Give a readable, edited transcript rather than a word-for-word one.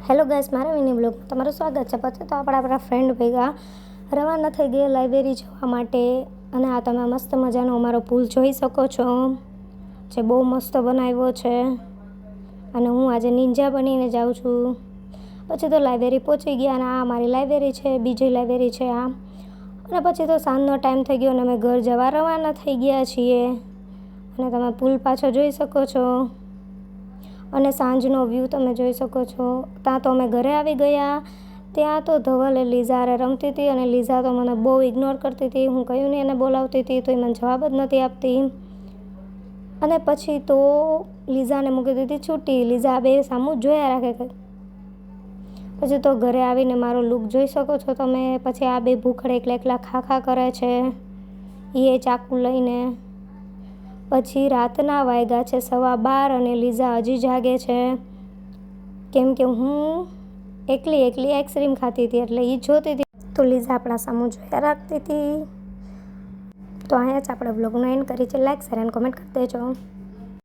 Hello guys, મારા mini બ્લોગમાં તમારું સ્વાગત છે. પછી તો આપણા ફ્રેન્ડ ભેગા રવાના થઈ ગયા લાઇબ્રેરી જવા માટે. અને આ તમે મસ્ત મજાનો અમારો પુલ જોઈ શકો છો, જે બહુ મસ્ત બનાવ્યો છે. અને હું આજે નિંજા બનીને જાઉં છું. પછી તો લાઇબ્રેરી પહોંચી ગયા અને આ અમારી લાઇબ્રેરી છે, બીજી લાઇબ્રેરી છે આ. અને પછી તો સાંજનો ટાઈમ થઈ ગયો અને અમે ઘર જવા રવાના થઈ ગયા છીએ. અને તમે પુલ પાછો જોઈ શકો છો અને સાંજનો વ્યૂ તમે જોઈ શકો છો. ત્યાં તો અમે ઘરે આવી ગયા. ત્યાં તો ધવલ લીઝા હારે રમતી હતી અને લીઝા તો મને બહુ ઇગ્નોર કરતી હતી. હું કયું નહીં એને બોલાવતી હતી તો એ મને જવાબ જ નથી આપતી. અને પછી તો લીઝાને મૂકી દીધી છૂટી. લીઝા બે સામું જોયા રાખે. પછી તો ઘરે આવીને મારો લુક જોઈ શકો છો તમે. પછી આ બે ભૂખડે એકલા ખા કરે છે, એ ચાકુ લઈને. પછી રાતના વાગ્યા છે 12:15 અને લીઝા હજી જાગે છે, કેમ કે હું એકલી આઈસ્ક્રીમ ખાતી હતી એટલે એ જોતી હતી. તો લીઝા આપણા સામું જોયા રાખતી હતી. તો અહીંયા જ આપણે બ્લોગનો એન્ડ કરી છે. લાઈક, શેર અને કોમેન્ટ કરી દેજો.